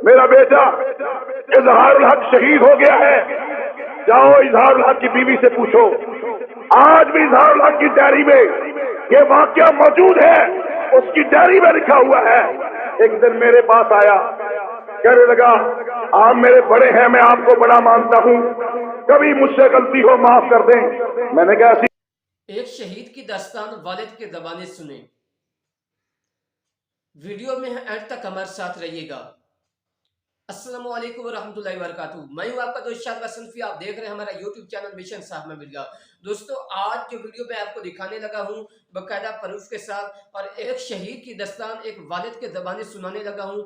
میرا بیٹا اظہار الحق شہید ہو گیا ہے، جاؤ اظہار الحق کی بیوی سے پوچھو، آج بھی اظہار الحق کی ڈائری میں یہ واقعہ موجود ہے، اس کی ڈائری میں لکھا ہوا ہے۔ ایک دن میرے پاس آیا، کہنے لگا آپ میرے بڑے ہیں، میں آپ کو بڑا مانتا ہوں، کبھی مجھ سے غلطی ہو معاف کر دیں۔ میں نے کہا ایک شہید کی داستان والد کے زبانی سنیں۔ ویڈیو میں اینڈ تک ہمارے ساتھ رہیے گا۔ السلام علیکم ورحمۃ اللہ وبرکاتہ۔ میں ہوں آپ کا دوست شاد وسنفی، آپ دیکھ رہے ہیں ہمارا یوٹیوب چینل مشن صاحب میں مل گیا۔ دوستو آج جو ویڈیو میں آپ کو دکھانے لگا ہوں باقاعدہ پروف کے ساتھ، اور ایک شہید کی داستان ایک والد کے زبانی سنانے لگا ہوں۔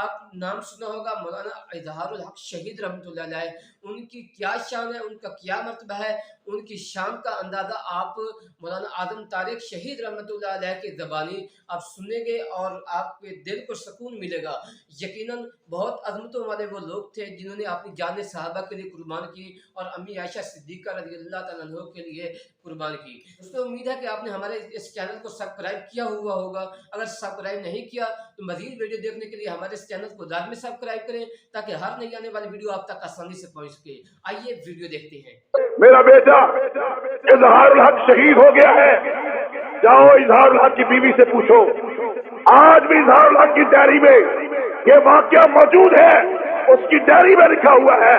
آپ نام سنا ہوگا مولانا اظہار الحق شہید رحمۃ اللہ علیہ، ان کی کیا شان ہے، ان کا کیا مرتبہ ہے، ان کی شان کا اندازہ آپ مولانا اعظم طارق شہید رحمۃ اللہ علیہ کی زبانی آپ سنیں گے اور آپ کے دل کو سکون ملے گا۔ یقیناً بہت عظمتوں والے وہ لوگ تھے جنہوں نے اپنی جان صحابہ کے لیے قربان کی اور امی عائشہ صدیقہ رضی اللہ تعالیٰ عنہ کے لیے قربان کی۔ دوستو امید ہے کہ آپ نے ہمارے اس چینل کو سبسکرائب کیا ہوا ہوگا، اگر سبسکرائب نہیں کیا تو مزید ویڈیو دیکھنے کے لیے ہمارے اس چینل کو لازمی سبسکرائب کریں تاکہ ہر نئی آنے والی ویڈیو آپ تک آسانی سے پہنچ سکے۔ آئیے ویڈیو دیکھتے ہیں۔ میرا بیٹا اظہار الحق شہید ہو گیا ہے، جاؤ اظہار الحق کی بیوی سے پوچھو، آج بھی اظہار الحق کی ڈائری میں یہ واقعہ موجود ہے، اس کی ڈائری میں لکھا ہوا ہے۔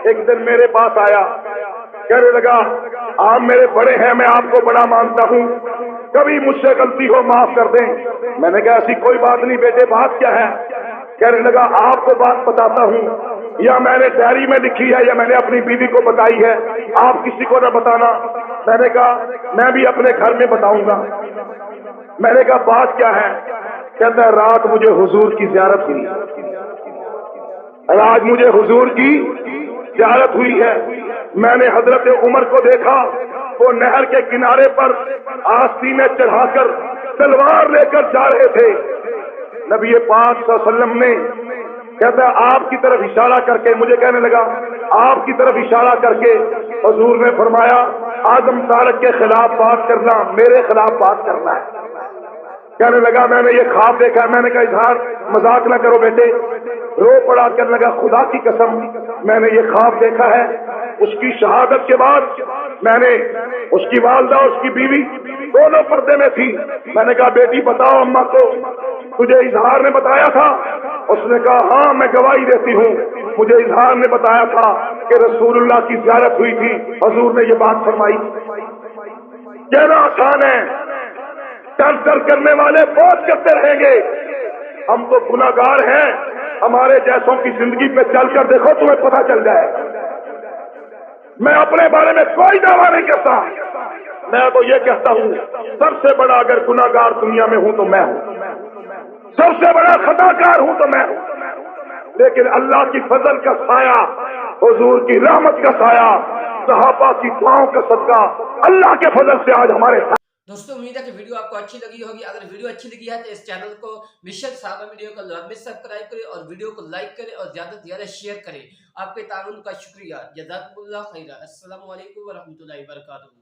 ایک دن میرے پاس آیا، کہنے لگا آپ میرے بڑے ہیں، میں آپ کو بڑا مانتا ہوں، کبھی مجھ سے غلطی ہو معاف کر دیں۔ میں نے کہا ایسی کوئی بات نہیں بیٹے، بات کیا ہے؟ کہنے لگا آپ کو بات بتاتا ہوں، یا میں نے ڈائری میں لکھی ہے یا میں نے اپنی بیوی کو بتائی ہے، آپ کسی کو نہ بتانا۔ میں نے کہا میں بھی اپنے گھر میں بتاؤں گا۔ میں نے کہا بات کیا ہے؟ کہتا ہے رات مجھے حضور کی زیارت ہوئی، آج مجھے حضور کی زیارت ہوئی ہے۔ میں نے حضرت عمر کو دیکھا، وہ نہر کے کنارے پر آستینے چڑھا کر تلوار لے کر جا رہے تھے۔ نبی پاک صلی اللہ علیہ وسلم نے کہتا ہے آپ کی طرف اشارہ کر کے، مجھے کہنے لگا آپ کی طرف اشارہ کر کے حضور نے فرمایا اعظم طارق کے خلاف بات کرنا میرے خلاف بات کرنا ہے۔ کہنے لگا میں نے یہ خواب دیکھا ہے۔ میں نے کہا اظہار مذاق نہ کرو بیٹے، رو پڑا۔ کہنے لگا خدا کی قسم میں نے یہ خواب دیکھا ہے، اس کی شہادت کے بعد میں نے اس کی والدہ اور اس کی بیوی دونوں پردے میں تھی۔ میں نے کہا بیٹی بتاؤ اماں کو تجھے اظہار نے بتایا تھا؟ اس نے کہا ہاں میں گواہی دیتی ہوں، مجھے اظہار نے بتایا تھا کہ رسول اللہ کی زیارت ہوئی تھی، حضور نے یہ بات فرمائی۔ کہنا آسان ہے، ٹر کرنے والے بہت کرتے رہیں گے، ہم تو گناہگار ہیں، ہمارے جیسوں کی زندگی پہ چل کر دیکھو تمہیں پتہ چل جائے۔ میں اپنے بارے میں کوئی دعویٰ نہیں کرتا، میں تو یہ کہتا ہوں سب سے بڑا اگر گناہگار دنیا میں ہوں تو میں ہوں، سب سے بڑا خطا کار ہوں تو میں ہوں، لیکن اللہ کی فضل کا سایہ، حضور کی رحمت کا سایہ، صحابہ کی دعاؤں کا صدقہ اللہ کے فضل سے آج ہمارے ساتھ۔ دوستو امید ہے کہ ویڈیو آپ کو اچھی لگی ہوگی۔ اگر ویڈیو اچھی لگی ہے تو اس چینل کو مشن صاحب ویڈیو کو لازمی سبسکرائب کریں اور ویڈیو کو لائک کریں اور زیادہ سے زیادہ شیئر کریں۔ آپ کے تعاون کا شکریہ، جزاکم اللہ خیرہ۔ السلام علیکم ورحمۃ اللہ وبرکاتہ۔